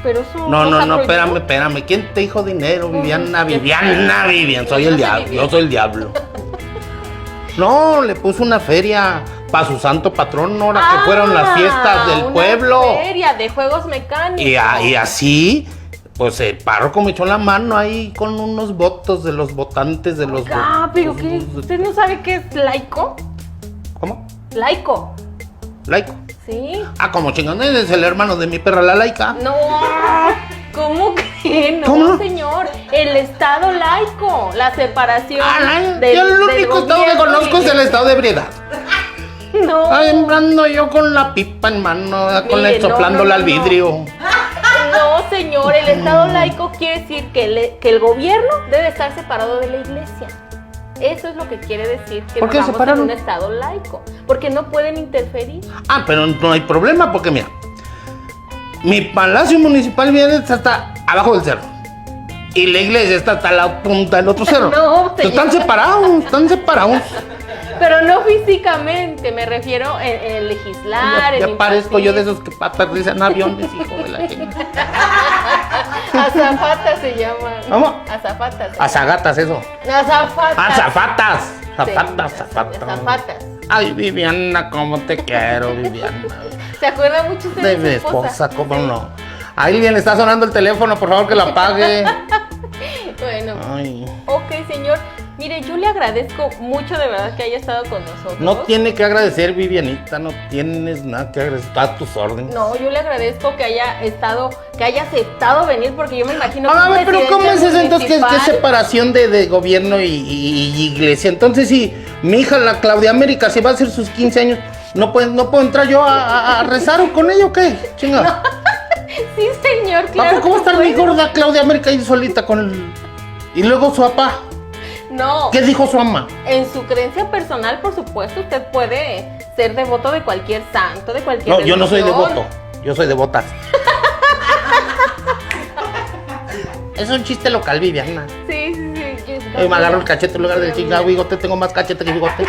Pero eso No, está prohibido. espérame. ¿Quién te dijo dinero? Viviana. Soy No el sé, diablo, Viviana. yo soy el diablo. No, le puso una feria para su santo patrón, ahora que fueron las fiestas del una pueblo. feria de juegos mecánicos. Y así, pues el párroco me echó la mano ahí con unos votos de los votantes de los ¿Pero qué? ¿Usted no sabe qué es laico? ¿Cómo? Laico. Laico. Sí. Como chingón, es el hermano de mi perra, la laica. No, ¿cómo que no, ¿Cómo? señor? El Estado laico, la separación Yo el único estado que conozco es el estado de ebriedad. No, Ando yo con la pipa en mano, Mire, soplándola al no. vidrio. no, señor, el Estado laico quiere decir que el gobierno debe estar separado de la iglesia. Eso es lo que quiere decir que ¿Por qué vamos en separaron? un Estado laico, porque no pueden interferir. Pero no hay problema porque mira, mi palacio municipal viene hasta abajo del cerro. Y la iglesia está hasta la punta del otro cerro. No, señor. Están separados. Pero no físicamente, me refiero en legislar, en Ya parezco yo de impartir. esos que aterrizan aviones, hijo de la gente. Azafatas se llaman. ¿Cómo? Azafatas. Azagatas, eso. Azafatas. Zapatas. Sí, azafatas. Ay, Viviana, cómo te quiero, Viviana. ¿Se acuerda mucho usted De mi esposa, cómo no. Ahí bien le está sonando el teléfono, por favor que la apague. Bueno, Ay. ok, señor. Mire, yo le agradezco mucho de verdad que haya estado con nosotros. No tiene que agradecer, Vivianita, no tienes nada que agradecer, está a tus órdenes. No, yo le agradezco que haya aceptado venir, porque yo me imagino que A un ver, pero ¿cómo es eso entonces? ¿Qué municipal- separación de gobierno y iglesia? Entonces, si mi hija, la Claudia América, si va a hacer sus 15 años, ¿no puedo entrar yo a rezar con ella o qué? Chinga. Sí, señor, claro. ¿Cómo que está mi puede. gorda Claudia América ahí solita con el... Y luego su papá? No. ¿Qué dijo su mamá? En su creencia personal, por supuesto, usted puede ser devoto de cualquier santo, de cualquier No, yo no soy religión. devoto, yo soy devotas. Es un chiste local, Viviana. Sí. Me agarro el cachete en lugar del chingado bigote, tengo más cachete que bigote.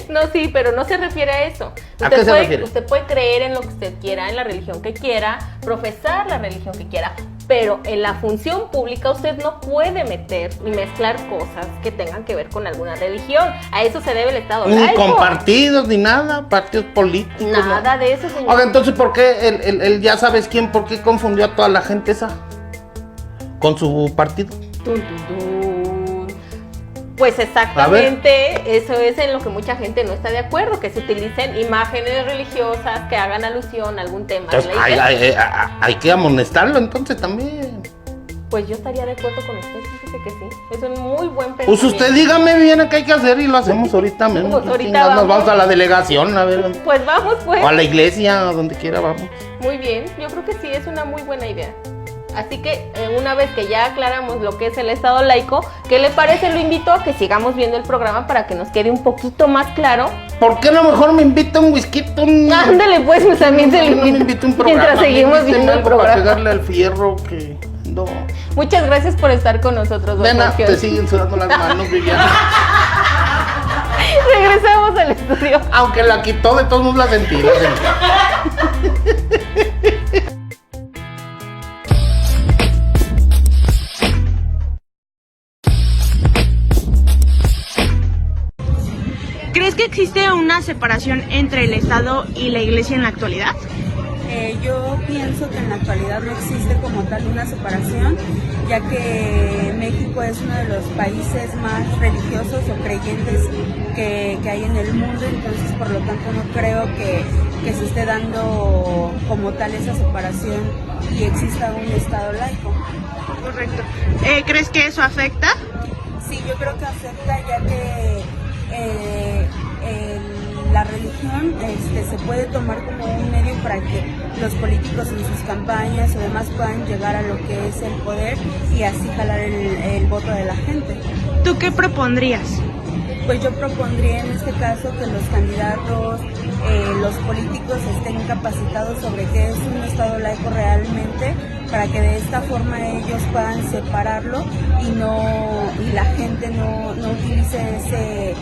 No, sí, pero no se refiere a eso. ¿A qué se refiere? Usted puede creer en lo que usted quiera, en la religión que quiera, profesar la religión que quiera, pero en la función pública usted no puede meter ni mezclar cosas que tengan que ver con alguna religión. A eso se debe el Estado Ni laico. con partidos, ni nada, partidos políticos. Nada no. de eso, señor. Oiga, entonces, ¿por qué el ya sabes quién, por qué confundió a toda la gente esa? Con su partido. Tun, tun, tun. Pues exactamente, eso es en lo que mucha gente no está de acuerdo, que se utilicen imágenes religiosas que hagan alusión a algún tema de Entonces, la iglesia. hay que amonestarlo entonces también. Pues yo estaría de acuerdo con usted, fíjese que sí. Es un muy buen pensamiento. Pues usted dígame bien qué hay que hacer y lo hacemos ahorita mismo. Pues ahorita Chingados, nos vamos. vamos a la delegación, a ver. Pues vamos, pues. O a la iglesia, a donde quiera vamos. Muy bien, yo creo que sí, es una muy buena idea. Así que una vez que ya aclaramos lo que es el Estado laico, ¿qué le parece? Lo invito a que sigamos viendo el programa para que nos quede un poquito más claro. ¿Por qué no mejor me invita un whisky? Ándale pues, pues también se le No me invito. invita un programa. Mientras seguimos invíteme viendo el algo para programa. pegarle al fierro que... No. Muchas gracias por estar con nosotros, don Nena, Sergio. te siguen sudando las manos, Viviana. Regresamos al estudio. Aunque la quitó, de todos modos la sentí. ¿Crees que existe una separación entre el Estado y la Iglesia en la actualidad? Yo pienso que en la actualidad no existe como tal una separación, ya que México es uno de los países más religiosos o creyentes que hay en el mundo, entonces por lo tanto no creo que se esté dando como tal esa separación y exista un Estado laico. Correcto. ¿Crees que eso afecta? Sí, Sí, yo creo que afecta, ya que la religión se puede tomar como un medio para que los políticos en sus campañas o demás puedan llegar a lo que es el poder y así jalar el voto de la gente. ¿Tú qué propondrías? Pues yo propondría en este caso que los candidatos, los políticos estén capacitados sobre qué es un Estado laico realmente, para que de esta forma ellos puedan separarlo y la gente no utilice ese,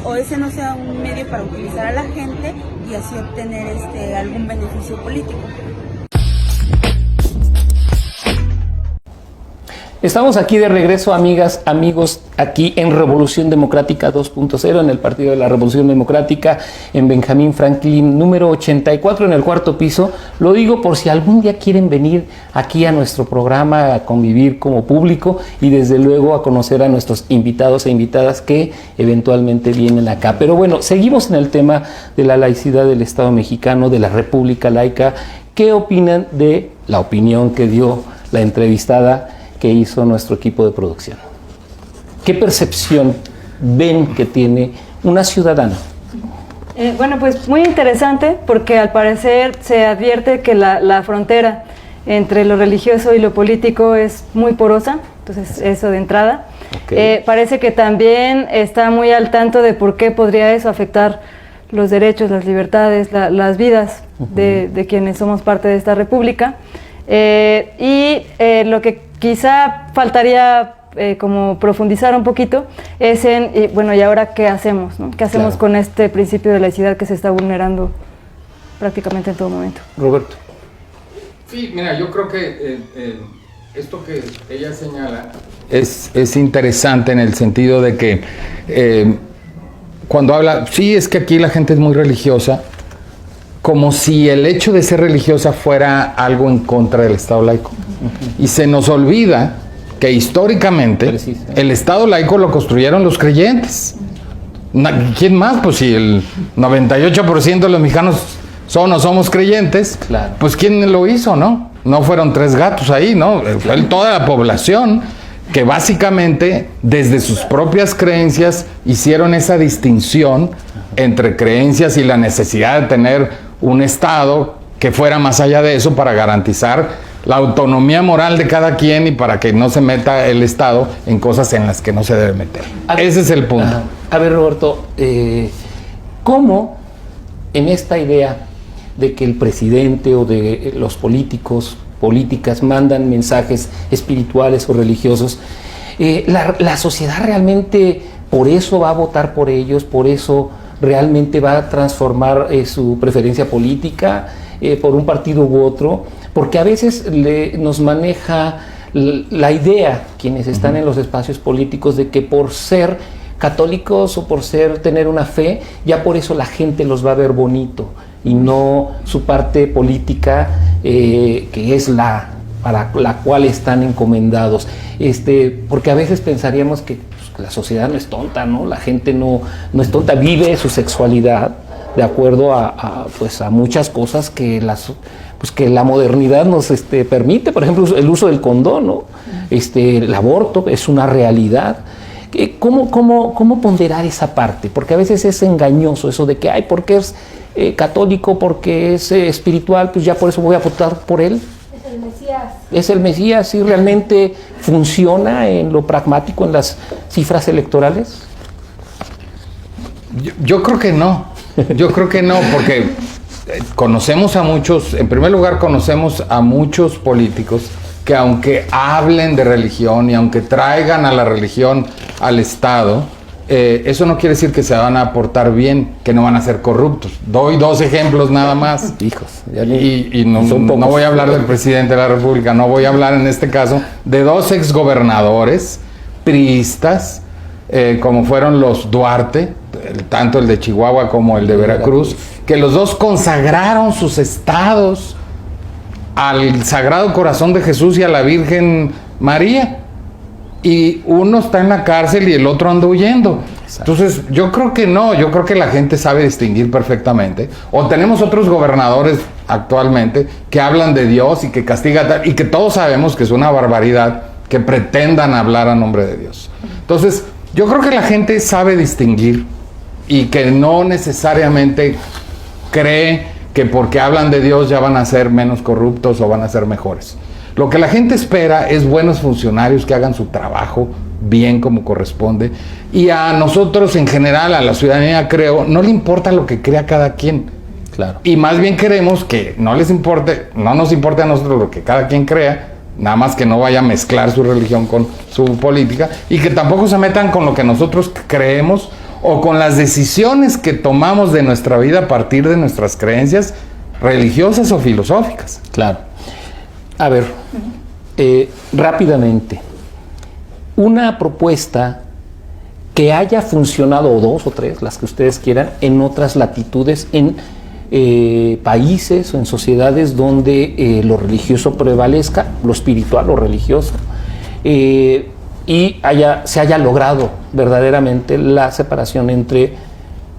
o ese no sea un medio para utilizar a la gente y así obtener algún beneficio político. Estamos aquí de regreso, amigas, amigos, aquí en Revolución Democrática 2.0, en el Partido de la Revolución Democrática, en Benjamín Franklin, número 84, en el cuarto piso. Lo digo por si algún día quieren venir aquí a nuestro programa a convivir como público y desde luego a conocer a nuestros invitados e invitadas que eventualmente vienen acá. Pero bueno, seguimos en el tema de la laicidad del Estado mexicano, de la República Laica. ¿Qué opinan de la opinión que dio la entrevistada que hizo nuestro equipo de producción? ¿Qué percepción ven que tiene una ciudadana? Bueno, pues muy interesante, porque al parecer se advierte que la frontera entre lo religioso y lo político es muy porosa, entonces eso de entrada. Okay. Parece que también está muy al tanto de por qué podría eso afectar los derechos, las libertades, las vidas de quienes somos parte de esta república. Lo que quizá faltaría como profundizar un poquito es en, bueno, ¿y ahora qué hacemos? ¿No? ¿Qué hacemos con este principio de laicidad que se está vulnerando prácticamente en todo momento? Roberto. Sí, mira, yo creo que esto que ella señala es interesante en el sentido de que cuando habla, sí, es que aquí la gente es muy religiosa, como si el hecho de ser religiosa fuera algo en contra del Estado laico. Y se nos olvida que históricamente el Estado laico lo construyeron los creyentes. ¿Quién más? Pues si el 98% de los mexicanos son o somos creyentes, pues ¿quién lo hizo, no? No fueron tres gatos ahí, ¿no? Fue toda la población que básicamente desde sus propias creencias hicieron esa distinción entre creencias y la necesidad de tener un Estado que fuera más allá de eso para garantizar la autonomía moral de cada quien y para que no se meta el Estado en cosas en las que no se debe meter. Ese es el punto. A ver, Roberto, ¿cómo en esta idea de que el presidente o de los políticas mandan mensajes espirituales o religiosos, la sociedad realmente por eso va a votar por ellos, por eso realmente va a transformar su preferencia política por un partido u otro? Porque a veces nos maneja la idea, quienes están en los espacios políticos, de que por ser católicos o por tener una fe, ya por eso la gente los va a ver bonito y no su parte política, que es para la cual están encomendados. Porque a veces pensaríamos que la sociedad no es tonta, ¿no? La gente no es tonta, vive su sexualidad de acuerdo a muchas cosas que la modernidad nos permite. Por ejemplo, el uso del condón, ¿no? El aborto es una realidad. ¿Cómo ponderar esa parte? Porque a veces es engañoso eso de que, porque es católico, porque es espiritual, pues ya por eso voy a votar por él. Es el Mesías, ¿sí realmente funciona en lo pragmático, en las cifras electorales? Yo creo que no. Yo creo que no, porque conocemos a muchos, en primer lugar conocemos a muchos políticos que aunque hablen de religión y aunque traigan a la religión al Estado, eso no quiere decir que se van a portar bien, que no van a ser corruptos. Doy dos ejemplos nada más. Hijos. Y no voy a hablar del presidente de la República, no voy a hablar en este caso de dos exgobernadores priistas, como fueron los Duarte, tanto el de Chihuahua como el de Veracruz, que los dos consagraron sus estados al Sagrado Corazón de Jesús y a la Virgen María. Y uno está en la cárcel y el otro anda huyendo. Exacto. Entonces, yo creo que no, yo creo que la gente sabe distinguir perfectamente. O tenemos otros gobernadores actualmente que hablan de Dios y que castigan, y que todos sabemos que es una barbaridad que pretendan hablar a nombre de Dios. Entonces, yo creo que la gente sabe distinguir y que no necesariamente cree que porque hablan de Dios ya van a ser menos corruptos o van a ser mejores. Lo que la gente espera es buenos funcionarios que hagan su trabajo bien como corresponde, y a nosotros en general, a la ciudadanía, creo, no le importa lo que crea cada quien. Claro. Y más bien queremos que no nos importe a nosotros lo que cada quien crea, nada más que no vaya a mezclar su religión con su política, y que tampoco se metan con lo que nosotros creemos o con las decisiones que tomamos de nuestra vida a partir de nuestras creencias religiosas o filosóficas. Claro. A ver, rápidamente, una propuesta que haya funcionado, o dos o tres, las que ustedes quieran, en otras latitudes, en países o en sociedades donde lo religioso prevalezca, lo espiritual, lo religioso, y se haya logrado verdaderamente la separación entre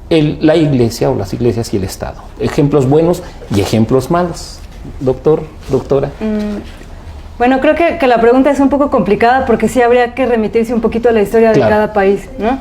la iglesia o las iglesias y el Estado. Ejemplos buenos y ejemplos malos. Doctora. Bueno, creo que la pregunta es un poco complicada porque sí habría que remitirse un poquito a la historia de cada país, ¿no?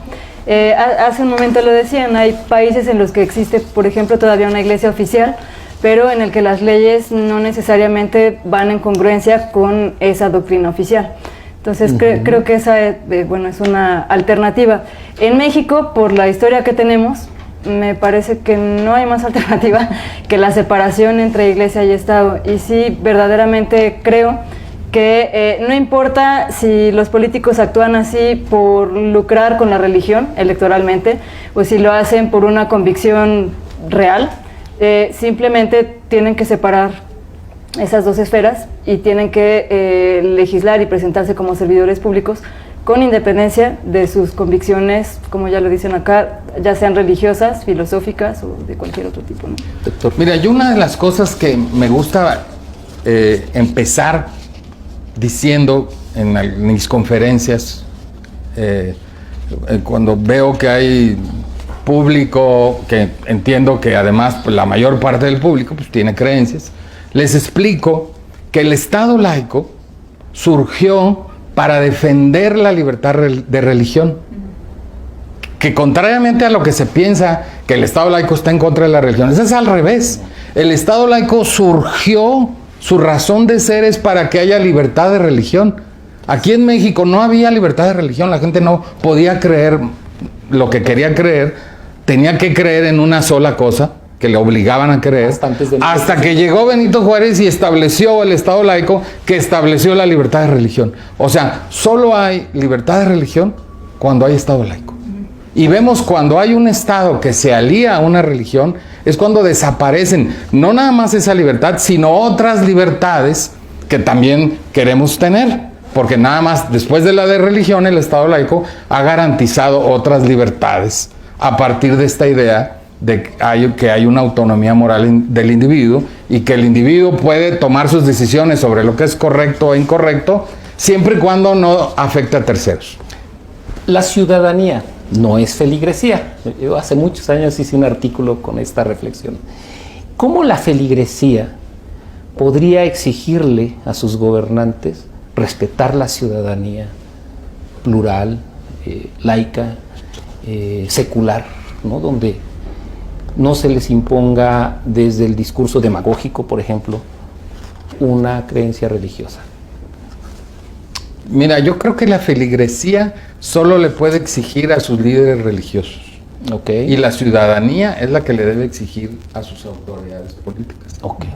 Hace un momento lo decían, hay países en los que existe, por ejemplo, todavía una iglesia oficial, pero en el que las leyes no necesariamente van en congruencia con esa doctrina oficial. Entonces creo que esa es una alternativa. En México, por la historia que tenemos, me parece que no hay más alternativa que la separación entre iglesia y Estado. Y sí, verdaderamente creo que no importa si los políticos actúan así por lucrar con la religión electoralmente o si lo hacen por una convicción real, simplemente tienen que separar esas dos esferas y tienen que legislar y presentarse como servidores públicos con independencia de sus convicciones, como ya lo dicen acá, ya sean religiosas, filosóficas o de cualquier otro tipo, ¿no? Doctor. Mira, yo una de las cosas que me gusta empezar diciendo en mis conferencias, cuando veo que hay público, que entiendo que además pues, la mayor parte del público pues, tiene creencias, les explico que el Estado laico surgió para defender la libertad de religión. Que contrariamente a lo que se piensa, que el Estado laico está en contra de la religión, eso es al revés. El Estado laico surgió, su razón de ser es para que haya libertad de religión. Aquí en México no había libertad de religión, la gente no podía creer lo que quería creer, tenía que creer en una sola cosa, que le obligaban a creer, hasta que llegó Benito Juárez y estableció el Estado laico, que estableció la libertad de religión. O sea, solo hay libertad de religión cuando hay Estado laico. Y vemos cuando hay un Estado que se alía a una religión, es cuando desaparecen no nada más esa libertad, sino otras libertades que también queremos tener. Porque nada más después de la de religión, el Estado laico ha garantizado otras libertades a partir de esta idea de que hay una autonomía moral del individuo y que el individuo puede tomar sus decisiones sobre lo que es correcto o incorrecto siempre y cuando no afecte a terceros. La ciudadanía no es feligresía. Yo hace muchos años hice un artículo con esta reflexión. ¿Cómo la feligresía podría exigirle a sus gobernantes respetar la ciudadanía plural, laica, secular, ¿no? Donde no se les imponga desde el discurso demagógico, por ejemplo, una creencia religiosa? Mira, yo creo que la feligresía solo le puede exigir a sus líderes religiosos. Okay. Y la ciudadanía es la que le debe exigir a sus autoridades políticas. Okay.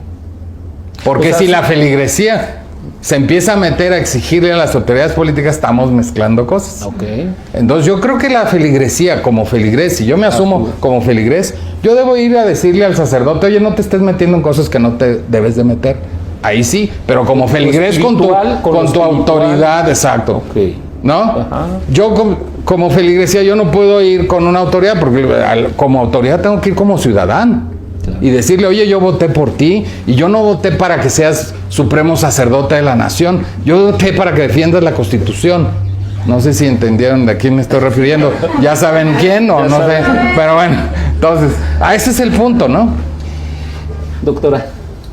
Porque si la feligresía se empieza a meter a exigirle a las autoridades políticas, estamos mezclando cosas. Okay. Entonces yo creo que la feligresía, como feligrés, si yo me asumo como feligrés, yo debo ir a decirle al sacerdote, oye, no te estés metiendo en cosas que no te debes de meter. Ahí sí, pero como feligrés con tu autoridad, exacto. Okay. ¿No? Ajá. Yo como feligresía yo no puedo ir con una autoridad, porque como autoridad tengo que ir como ciudadano. Claro. Y decirle, oye, yo voté por ti, y yo no voté para que seas supremo sacerdote de la nación, yo voté para que defiendas la Constitución. No sé si entendieron de quién me estoy refiriendo, ya saben quién o no sé, pero bueno, entonces, ese es el punto, ¿no? Doctora.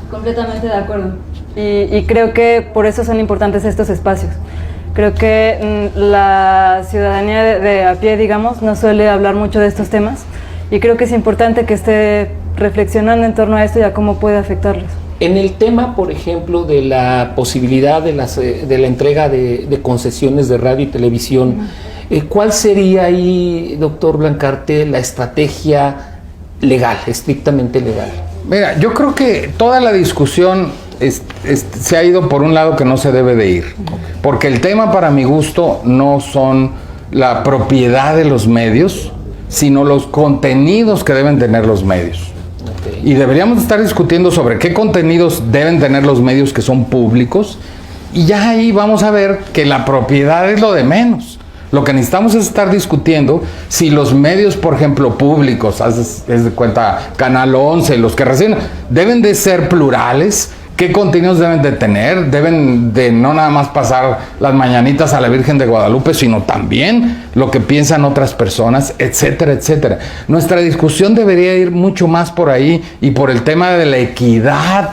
Completamente de acuerdo. Y creo que por eso son importantes estos espacios. Creo que la ciudadanía de a pie, digamos, no suele hablar mucho de estos temas y creo que es importante que esté reflexionando en torno a esto y a cómo puede afectarles. En el tema, por ejemplo, de la posibilidad de la entrega de concesiones de radio y televisión, ¿cuál sería ahí, doctor Blancarte, la estrategia legal, estrictamente legal? Mira, yo creo que toda la discusión se ha ido por un lado que no se debe de ir, porque el tema, para mi gusto, no son la propiedad de los medios, sino los contenidos que deben tener los medios. Y deberíamos estar discutiendo sobre qué contenidos deben tener los medios que son públicos, y ya ahí vamos a ver que la propiedad es lo de menos. Lo que necesitamos es estar discutiendo si los medios, por ejemplo, públicos, haz de cuenta Canal 11, los que reciben, deben de ser plurales. ¿Qué contenidos deben de tener? Deben de no nada más pasar las mañanitas a la Virgen de Guadalupe, sino también lo que piensan otras personas, etcétera, etcétera. Nuestra discusión debería ir mucho más por ahí y por el tema de la equidad,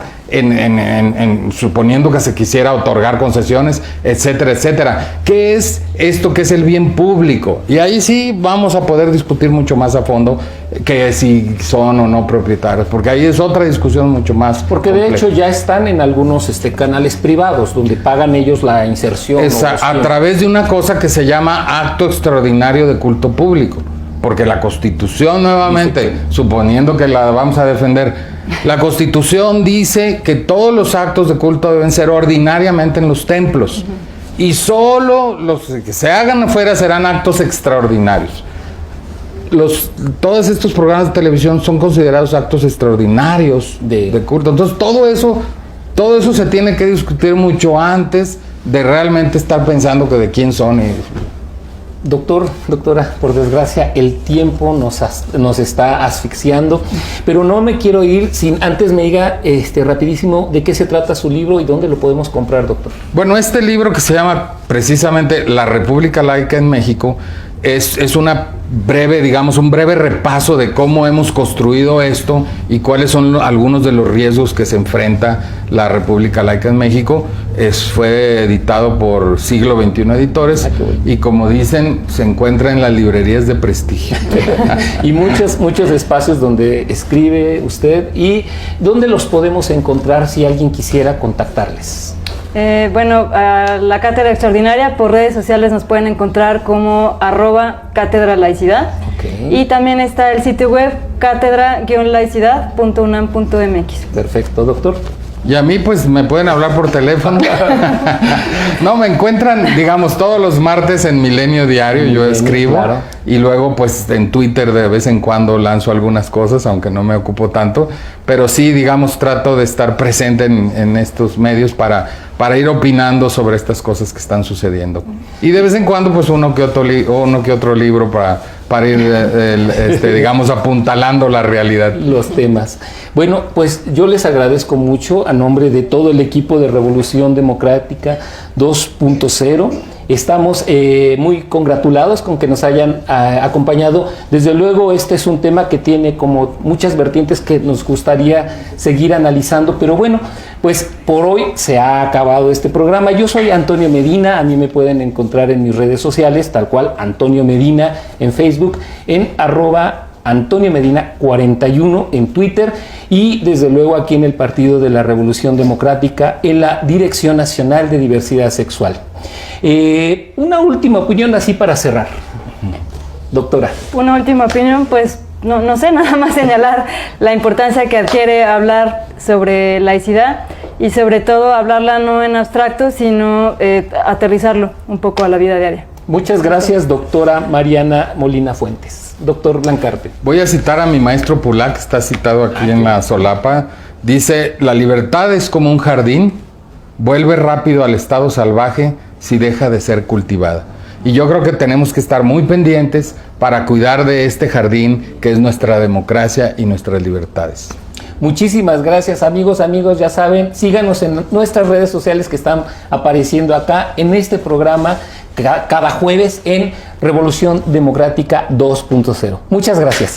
suponiendo que se quisiera otorgar concesiones, etcétera, etcétera. ¿Qué es esto que es el bien público? Y ahí sí vamos a poder discutir mucho más a fondo que si son o no propietarios, porque ahí es otra discusión mucho más porque compleja. De hecho ya están en algunos canales privados donde pagan ellos la inserción. A través de una cosa que se llama acto extraordinario de culto público, porque la Constitución, nuevamente, suponiendo que la vamos a defender, la Constitución dice que todos los actos de culto deben ser ordinariamente en los templos, y solo los que se hagan afuera serán actos extraordinarios. Todos estos programas de televisión son considerados actos extraordinarios de culto. Entonces todo eso se tiene que discutir mucho antes de realmente estar pensando que de quién son. Doctora, por desgracia el tiempo nos está asfixiando, pero no me quiero ir sin antes me diga rapidísimo de qué se trata su libro y dónde lo podemos comprar, doctor. Bueno, este libro, que se llama precisamente La República Laica en México, es una breve, digamos, un breve repaso de cómo hemos construido esto y cuáles son algunos de los riesgos que se enfrenta la República Laica en México. Fue editado por Siglo XXI Editores y, como dicen, se encuentra en las librerías de prestigio. Y muchos espacios donde escribe usted. ¿Y dónde los podemos encontrar si alguien quisiera contactarles? A la Cátedra Extraordinaria por redes sociales nos pueden encontrar como @Cátedra Laicidad. Y también está el sitio web cátedra-laicidad.unam.mx. Perfecto, doctor. Y a mí, pues, me pueden hablar por teléfono. No, me encuentran, digamos, todos los martes en Milenio Diario, yo escribo. Claro. Y luego, pues, en Twitter de vez en cuando lanzo algunas cosas, aunque no me ocupo tanto. Pero sí, digamos, trato de estar presente en estos medios para ir opinando sobre estas cosas que están sucediendo. Y de vez en cuando, pues, uno que otro libro para ir, digamos, apuntalando la realidad. Los temas. Bueno, pues yo les agradezco mucho a nombre de todo el equipo de Revolución Democrática 2.0. Estamos muy congratulados con que nos hayan acompañado. Desde luego, este es un tema que tiene como muchas vertientes que nos gustaría seguir analizando, pero bueno, pues por hoy se ha acabado este programa. Yo soy Antonio Medina, a mí me pueden encontrar en mis redes sociales, tal cual, Antonio Medina en Facebook, en @Antonio Medina 41 en Twitter, y desde luego aquí en el Partido de la Revolución Democrática en la Dirección Nacional de Diversidad Sexual. Una última opinión así para cerrar, doctora. Una última opinión, pues no sé, nada más señalar la importancia que adquiere hablar sobre laicidad y sobre todo hablarla no en abstracto, sino aterrizarlo un poco a la vida diaria. Muchas gracias, doctora Mariana Molina Fuentes. Doctor Blancarte. Voy a citar a mi maestro Pulac, que está citado aquí en la solapa. Dice: la libertad es como un jardín, vuelve rápido al estado salvaje si deja de ser cultivada. Y yo creo que tenemos que estar muy pendientes para cuidar de este jardín que es nuestra democracia y nuestras libertades. Muchísimas gracias, amigos, ya saben, síganos en nuestras redes sociales que están apareciendo acá en este programa cada jueves en Revolución Democrática 2.0. Muchas gracias.